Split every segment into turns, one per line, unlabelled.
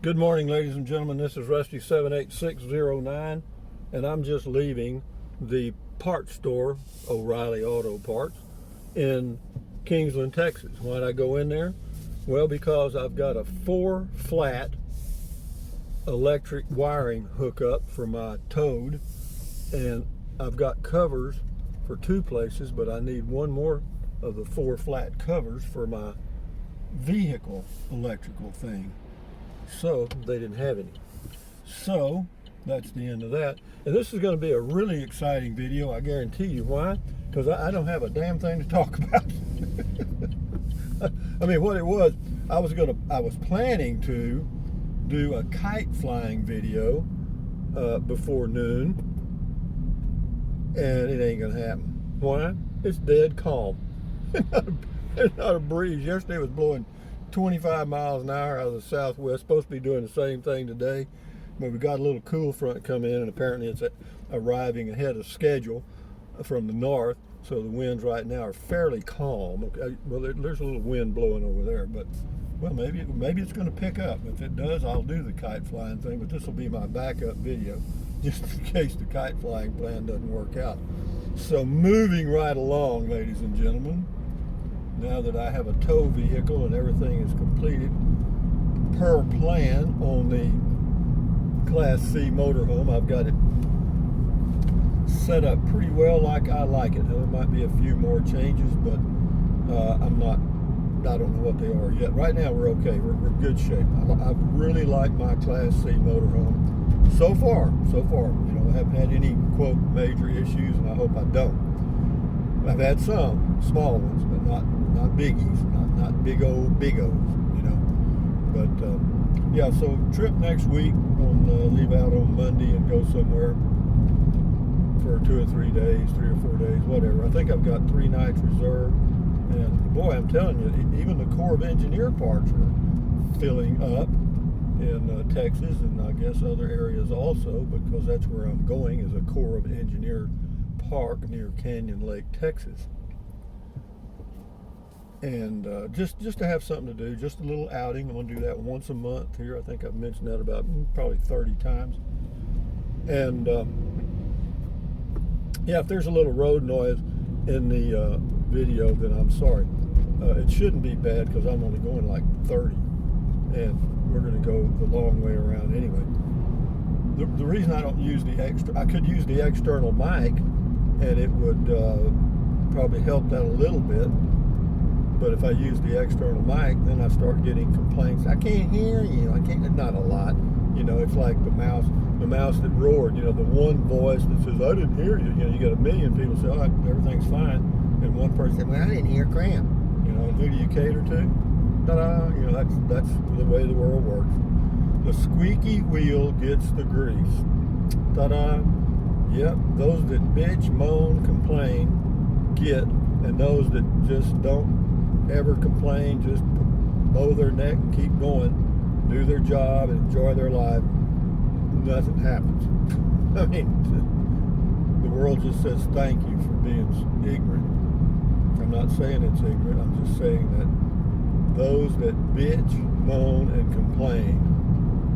Good morning, ladies and gentlemen. This is Rusty 78609, and I'm just leaving the parts store, O'Reilly Auto Parts, in Kingsland, Texas. Why'd I go in there? Well, because I've got a 4-flat electric wiring hookup for my Toad, and I've got covers for 2 places, but I need one more of the 4-flat covers for my vehicle electrical thing. So they didn't have any. So that's the end of that. And this is going to be a really exciting video, I guarantee you. Why? Because I don't have a damn thing to talk about. I mean, what it was, I was planning to do a kite flying video before noon, and it ain't gonna happen. Why? It's dead calm. There's not a breeze. Yesterday it was blowing 25 miles an hour out of the southwest. Supposed to be doing the same thing today, but we got a little cool front come in, and apparently it's arriving ahead of schedule from the north. So the winds right now are fairly calm. Okay, well, there's a little wind blowing over there, but well, maybe it's going to pick up. If it does, I'll do the kite flying thing. But this will be my backup video, just in case the kite flying plan doesn't work out. So moving right along, ladies and gentlemen. Now that I have a tow vehicle and everything is completed per plan on the Class C motorhome, I've got it set up pretty well like I like it. Now, there might be a few more changes, but I don't know what they are yet. Right now we're okay. We're in good shape. I really like my Class C motorhome so far. I haven't had any, quote, major issues, and I hope I don't. I've had some small ones, but not biggies, not big o's, But yeah, so trip next week. Leave out on Monday and go somewhere for 2 or 3 days, 3 or 4 days, whatever. I think I've got 3 nights reserved, and boy, I'm telling you, even the Corps of Engineer parks are filling up in Texas, and I guess other areas also, because that's where I'm going, is a Corps of Engineer park near Canyon Lake, Texas. And just to have something to do, just a little outing. I'm going to do that once a month here. I think I've mentioned that about probably 30 times. And yeah, if there's a little road noise in the video, then I'm sorry. It shouldn't be bad because I'm only going like 30, and we're going to go the long way around anyway. The reason I don't use I could use the external mic, and it would probably help that a little bit. But if I use the external mic, then I start getting complaints. I can't hear you. Not a lot. It's like the mouse that roared. The one voice that says, I didn't hear you. You got a million people say, oh, everything's fine. And one person said, well, I didn't hear cramp. And who do you cater to? Ta-da. That's the way the world works. The squeaky wheel gets the grease. Ta-da. Yep, those that bitch, moan, complain, get, and those that just don't ever complain, just bow their neck and keep going, do their job and enjoy their life, nothing happens. I mean, the world just says thank you for being ignorant. I'm not saying it's ignorant, I'm just saying that those that bitch, moan, and complain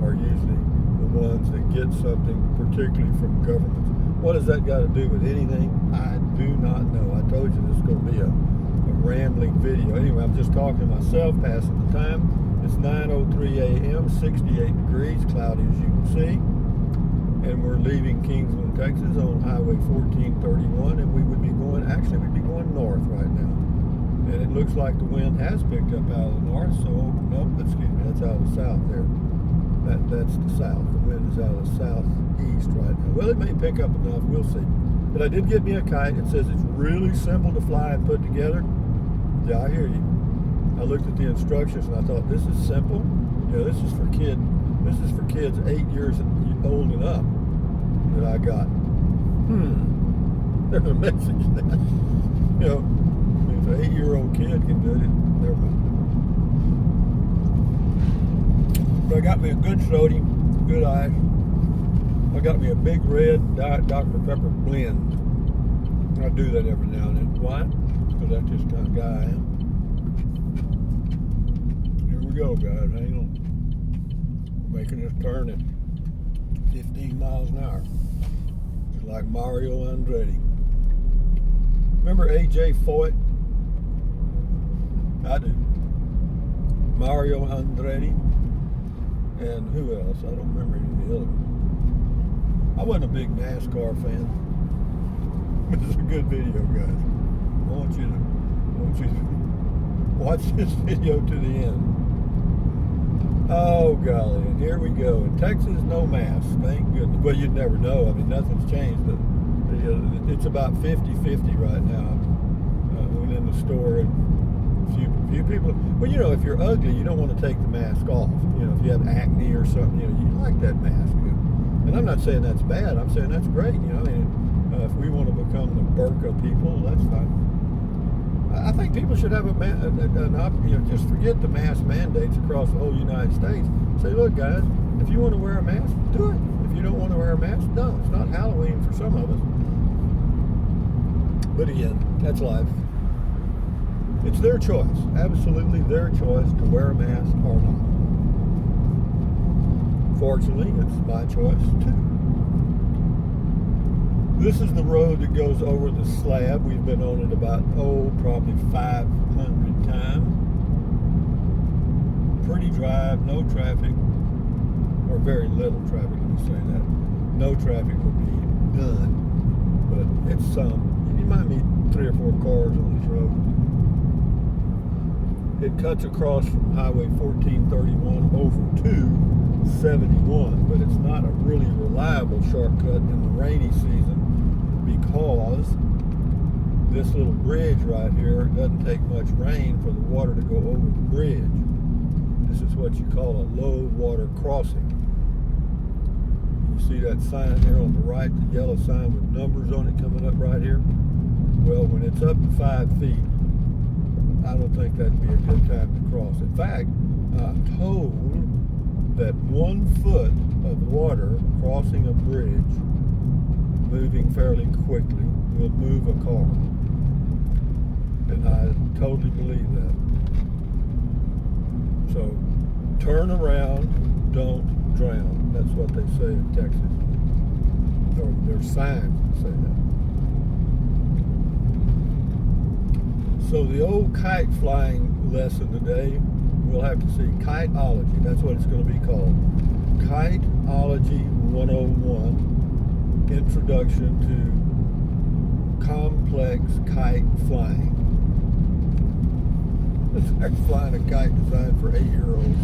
are usually the ones that get something, particularly from governments. What has that got to do with anything? I do not know. I told you this is going to be a rambling video. Anyway, I'm just talking to myself, passing the time. It's 9:03 a.m., 68 degrees, cloudy as you can see. And we're leaving Kingsland, Texas on Highway 1431, and we'd be going north right now. And it looks like the wind has picked up out of the north, so, nope, excuse me, that's out of the south there. That's the south. The wind is out of the southeast right now. Well, it may pick up enough. We'll see. But I did get me a kite. It says it's really simple to fly and put together. Yeah, I hear you. I looked at the instructions and I thought, this is simple? Yeah, this is for kids 8 years old and up that I got. There's a message there. If an 8-year-old kid can do it, never mind. So I got me a good soda, good ice. I got me a big red Diet Dr. Pepper blend. I do that every now and then. Why? Because that's just the kind of guy I am. Here we go, guys. Hang on. making this turn at 15 miles an hour. Just like Mario Andretti. Remember AJ Foyt? I do. Mario Andretti. And who else? I don't remember any of the other ones. I wasn't a big NASCAR fan. This is a good video, guys. I want you to watch this video to the end. Oh, golly. And here we go. In Texas, no mask. Thank goodness. Well, you'd never know. I mean, nothing's changed. It's about 50-50 right now. I went in the store and few people. Well, you know, if you're ugly, you don't want to take the mask off. You know, if you have acne or something, you know, you like that mask. You know? And I'm not saying that's bad. I'm saying that's great. You know, if we want to become the burqa people, that's fine. I think people should have just forget the mask mandates across the whole United States. Say, look, guys, if you want to wear a mask, do it. If you don't want to wear a mask, don't. It's not Halloween for some of us. But again, that's life. It's their choice, absolutely their choice to wear a mask or not. Fortunately, it's my choice too. This is the road that goes over the slab. We've been on it about, probably 500 times. Pretty drive, no traffic, or very little traffic, let me say that. No traffic would be none, but it's some. You might meet 3 or 4 cars on this road. It cuts across from Highway 1431 over to 71, but it's not a really reliable shortcut in the rainy season because this little bridge right here doesn't take much rain for the water to go over the bridge. This is what you call a low water crossing. You see that sign here on the right, the yellow sign with numbers on it coming up right here? Well, when it's up to 5 feet, I don't think that'd be a good time to cross. In fact, I'm told that 1 foot of water crossing a bridge, moving fairly quickly, will move a car. And I totally believe that. So, turn around, don't drown. That's what they say in Texas. Or there's signs that say that. So the old kite flying lesson today, we'll have to see kiteology. That's what it's going to be called. Kiteology 101, Introduction to Complex Kite Flying. It's like flying a kite designed for 8-year-olds.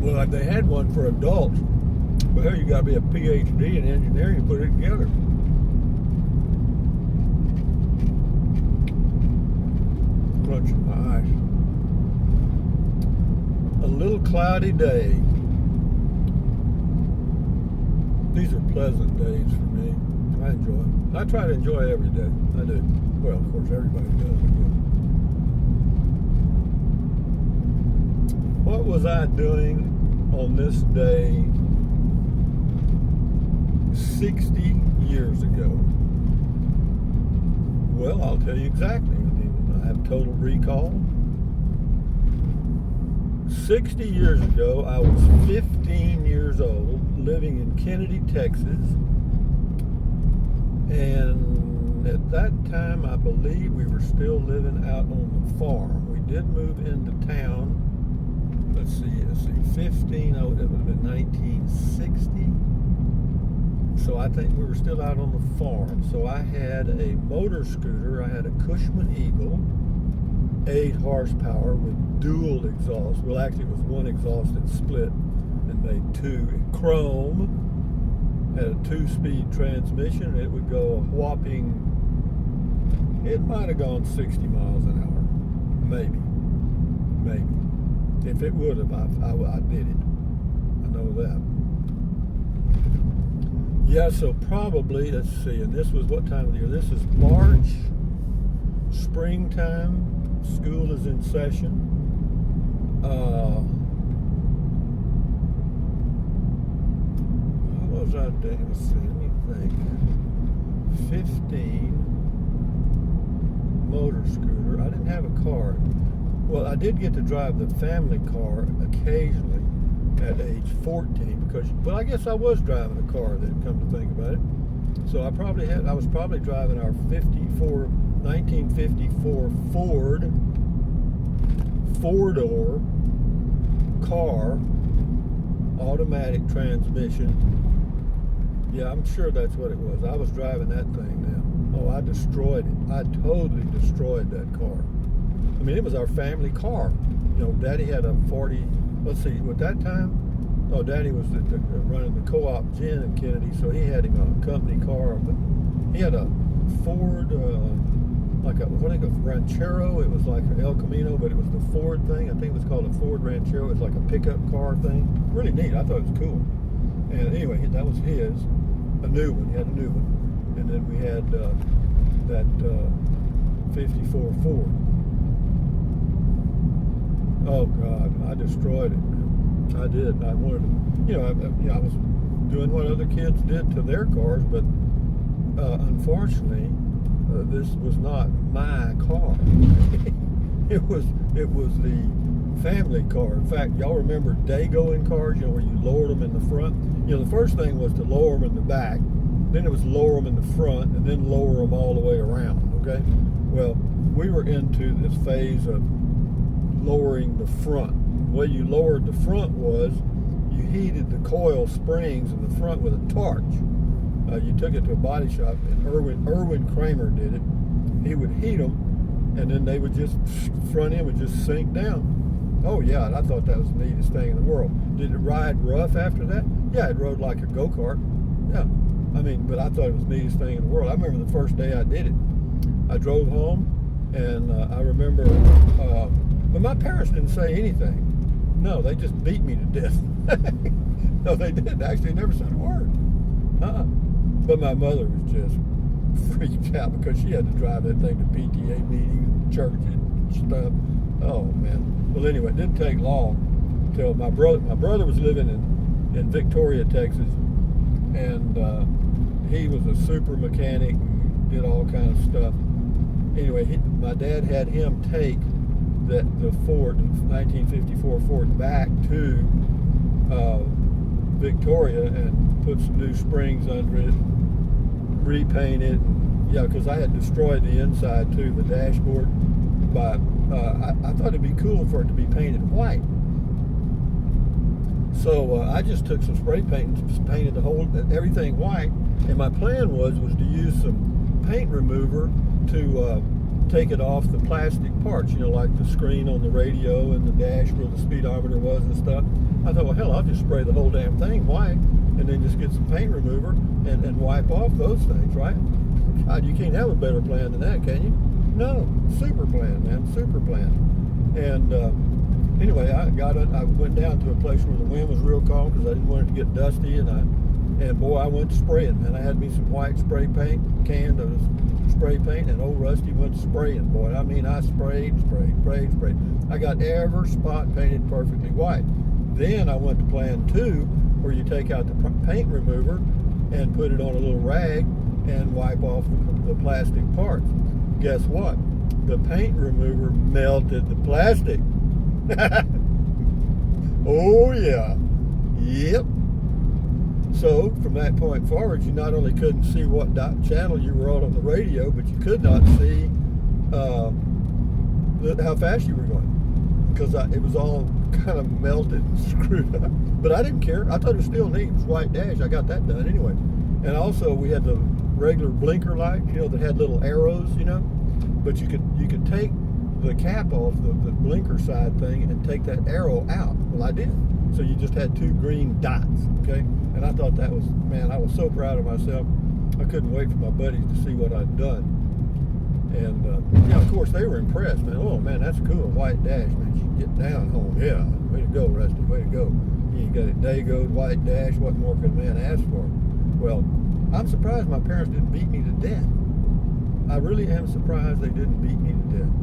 Well, they had one for adults, but hell, you got to be a PhD in engineering to put it together. Crunching my eyes. A little cloudy day. These are pleasant days for me. I enjoy them. I try to enjoy every day. I do. Well, of course, everybody does, I guess. What was I doing on this day 60 years ago? Well, I'll tell you exactly. I have total recall. 60 years ago, I was 15 years old, living in Kennedy, Texas. And at that time, I believe we were still living out on the farm. We did move into town. Let's see, 15, it would have been 1960. So I think we were still out on the farm. So I had a motor scooter. I had a Cushman Eagle, 8 horsepower with dual exhaust. Well, actually it was one exhaust that split and made 2. Chrome, had a 2-speed transmission. It would go a whopping, it might have gone 60 miles an hour. Maybe. If it would have, I did it. I know that. Yeah, so probably, let's see, and this was what time of the year? This is March, springtime, school is in session. What was I doing? Let's see, let me think. 15, motor scooter. I didn't have a car. Well, I did get to drive the family car occasionally at age 14 because, well, I guess I was driving a car then, come to think about it. So I was probably driving our 1954 Ford four-door car, automatic transmission. Yeah, I'm sure that's what it was. I was driving that thing now. Oh, I destroyed it. I totally destroyed that car. I mean, it was our family car. You know, Daddy had a 40, let's see, at that time, oh, Daddy was running the co-op gin in Kennedy, so he had him a company car, but he had a Ford, like a, what do you call it, Ranchero. It was like an El Camino, but it was the Ford thing. I think it was called a Ford Ranchero. It was like a pickup car thing. Really neat. I thought it was cool. And anyway, that was his, a new one. He had a new one. And then we had that 54 Ford. Oh God, I destroyed it, man. I did. I wanted to, I was doing what other kids did to their cars, but unfortunately, this was not my car. It was the family car. In fact, y'all remember Dago-ing cars, where you lowered them in the front? The first thing was to lower them in the back, then it was lower them in the front, and then lower them all the way around, okay? Well, we were into this phase of lowering the front. The way you lowered the front was you heated the coil springs in the front with a torch. You took it to a body shop, and Erwin Kramer did it. He would heat them, and then they would just, front end would just sink down. Oh yeah, and I thought that was the neatest thing in the world. Did it ride rough after that? Yeah, it rode like a go-kart. Yeah, I mean, but I thought it was the neatest thing in the world. I remember the first day I did it. I drove home, and I remember, but my parents didn't say anything. No, they just beat me to death. No, they didn't. Actually, never said a word. But my mother was just freaked out because she had to drive that thing to PTA meetings and church and stuff. Oh man. Well, anyway, it didn't take long till my brother was living in Victoria, Texas, and he was a super mechanic and did all kinds of stuff. Anyway, my dad had him take the Ford, 1954 Ford, back to Victoria and put some new springs under it, repaint it. Yeah, because I had destroyed the inside too, the dashboard. But I thought it'd be cool for it to be painted white. So I just took some spray paint and painted everything white. And my plan was to use some paint remover to take it off the plastic parts, like the screen on the radio and the dash where the speedometer was and stuff. I thought, well, hell, I'll just spray the whole damn thing white and then just get some paint remover and wipe off those things, right? God, you can't have a better plan than that, can you? No, super plan, man, super plan. And anyway, I went down to a place where the wind was real calm because I didn't want it to get dusty, and boy, I went to spraying, and I had me some white spray paint, canned of spray paint, and old Rusty went to spraying, boy. I mean, I sprayed. I got every spot painted perfectly white. Then I went to plan 2, where you take out the paint remover and put it on a little rag and wipe off the plastic parts. Guess what? The paint remover melted the plastic. Oh yeah. Yep. So from that point forward, you not only couldn't see what channel you were on the radio, but you could not see how fast you were going, because it was all kind of melted and screwed up. But I didn't care. I thought it was still neat. It was white dash. I got that done anyway. And also we had the regular blinker lights, that had little arrows, but you could take the cap off the blinker side thing and take that arrow out. Well, I did. So you just had 2 green dots, okay? And I thought that was, man, I was so proud of myself. I couldn't wait for my buddies to see what I'd done. And, of course, they were impressed, man. Oh, man, that's cool. White dash, man. You can get down home. Yeah, way to go, Rusty. Way to go. You got it Dago, white dash. What more could a man ask for? Well, I'm surprised my parents didn't beat me to death. I really am surprised they didn't beat me to death.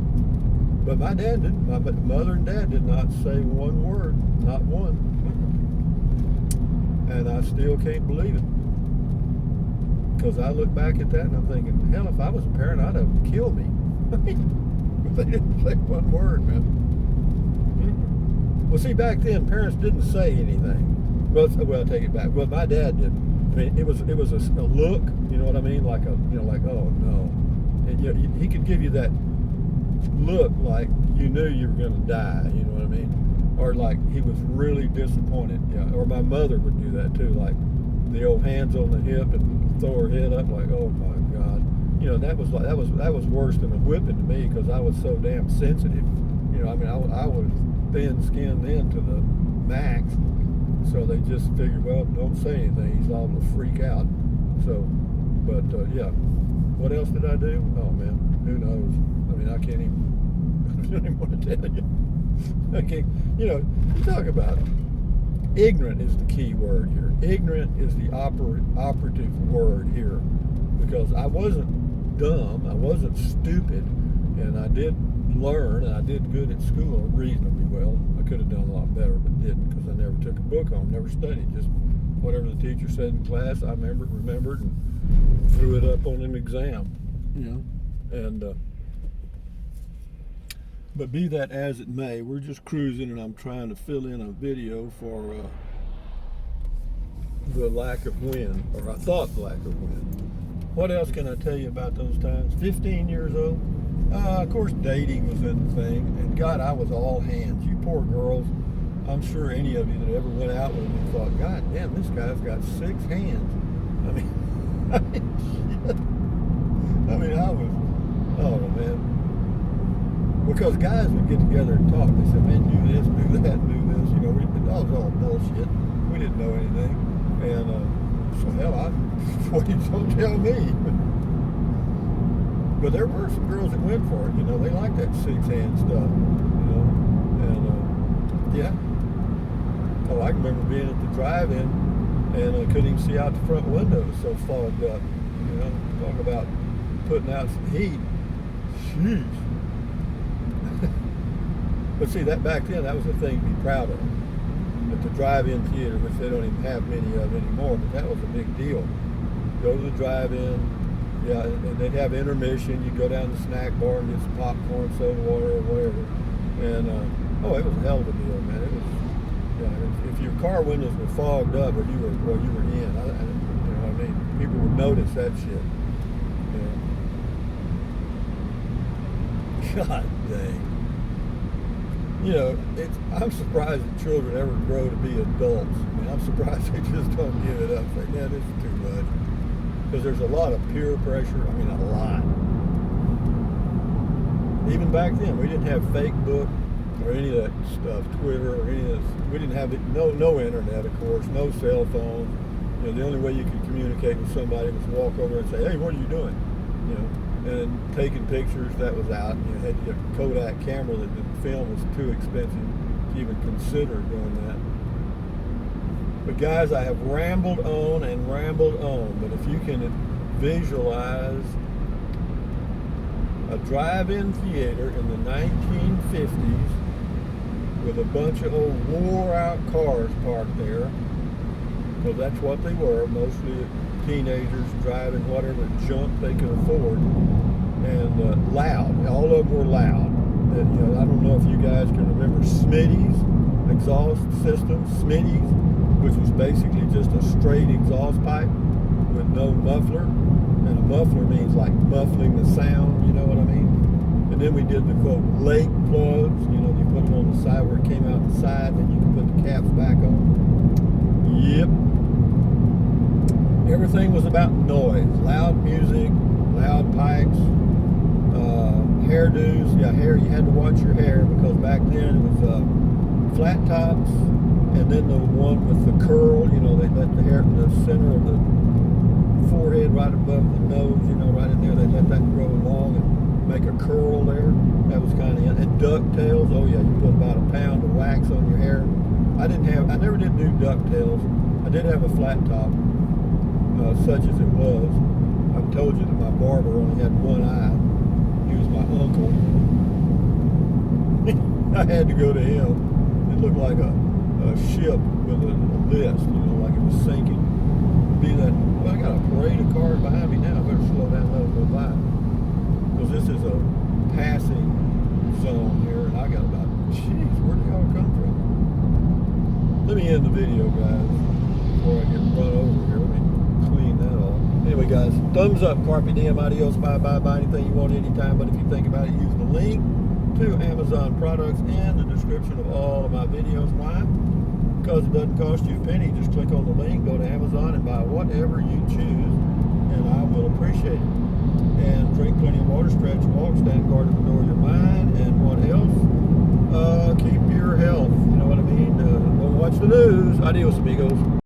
But my dad didn't. My mother and dad did not say one word. Not one. And I still can't believe it. Because I look back at that and I'm thinking, hell, if I was a parent, I'd have killed me. They didn't say one word, man. Mm-mm. Well, see, back then, parents didn't say anything. Well, I take it back. Well, my dad did. I mean, it was a look, you know what I mean? Like like, oh no. And he could give you that look like you knew you were going to die, you know what I mean? Or like he was really disappointed. Yeah. Or my mother would do that too, like the old hands on the hip and throw her head up, like, oh my God. You know, that was worse than a whipping to me because I was so damn sensitive. You know, I mean, I was thin-skinned then to the max. So they just figured, well, don't say anything. He's liable to freak out. So, but yeah. What else did I do? Oh man, who knows? I mean, I don't even want to tell you. I can't, you know, you talk about it. Ignorant is the key word here. Ignorant is the operative word here. Because I wasn't dumb, I wasn't stupid, and I did learn, and I did good at school reasonably well. I could have done a lot better, but didn't because I never took a book home, never studied. Just whatever the teacher said in class, I remembered, and threw it up on an exam, you know. And but be that as it may, we're just cruising, and I'm trying to fill in a video for the lack of wind, or I thought the lack of wind. What else can I tell you about those times? 15 years old. Of course, dating was in the thing, and God, I was all hands. You poor girls. I'm sure any of you that ever went out with me thought, God damn, this guy's got 6 hands. I mean, I was, oh man. Because guys would get together and talk. They said, man, do this, do that, do this. You know, it was all bullshit. We didn't know anything. And so hell, what you don't tell me. But there were some girls that went for it. You know, they liked that 6-hand stuff. You know, and yeah. Oh, I remember being at the drive-in, and I couldn't even see out the front window. It was so fogged up. You know, talk about putting out some heat. Jeez. But see, that back then, that was a thing to be proud of. At the drive-in theater, which they don't even have many of anymore, but that was a big deal. Go to the drive-in, yeah, and they'd have intermission. You'd go down to the snack bar and get some popcorn, soda water, or whatever. And oh, it was a hell of a deal, man. It was, yeah. If your car windows were fogged up, or you were in, you know what I mean? People would notice that shit. Yeah. God dang. You know, I'm surprised that children ever grow to be adults. I mean, I'm surprised they just don't give it up. Like, yeah, this is too much. Because there's a lot of peer pressure. I mean, a lot. Even back then, we didn't have Facebook or any of that stuff, Twitter or any of this. We didn't have it, no internet, of course, no cell phone. You know, the only way you could communicate with somebody was walk over and say, hey, what are you doing? You know. And taking pictures, that was out. You had your Kodak camera that the film was too expensive to even consider doing that. But guys, I have rambled on and rambled on, but if you can visualize a drive-in theater in the 1950s with a bunch of old wore-out cars parked there, because that's what they were, mostly teenagers driving whatever junk they could afford, and loud. All of them were loud. And, you know, I don't know if you guys can remember Smitty's exhaust system, Smitty's, which was basically just a straight exhaust pipe with no muffler. And a muffler means like muffling the sound, you know what I mean? And then we did the quote lake plugs, you know, you put them on the side where it came out the side, and you can put the caps back on. Yep. Everything was about noise, loud music, loud pipes, hairdos. Yeah, hair, you had to watch your hair, because back then it was flat tops, and then the one with the curl, you know, they let the hair in the center of the forehead right above the nose, you know, right in there, they let that grow long and make a curl there. That was kind of, and ducktails. Oh yeah, you put about a pound of wax on your hair. I never did do ducktails. I did have a flat top. Such as it was. I've told you that my barber only had one eye. He was my uncle. I had to go to him. It looked like a ship with a list, you know, like it was sinking. Be that, well, I got a parade of cars behind me now. I better slow down and let them go by. Because this is a passing zone here, and I got about, jeez, where did y'all come from? Let me end the video, guys, before I get run over here. Let me clean that off. Anyway, guys, thumbs up, carpe diem, adios, bye-bye, buy anything you want anytime, but if you think about it, use the link to Amazon products in the description of all of my videos. Why? Because it doesn't cost you a penny. Just click on the link, go to Amazon, and buy whatever you choose, and I will appreciate it. And drink plenty of water, stretch, walk, stand guard at the door of your mind, and what else? Keep your health. You know what I mean? Don't watch the news. Adios, amigos.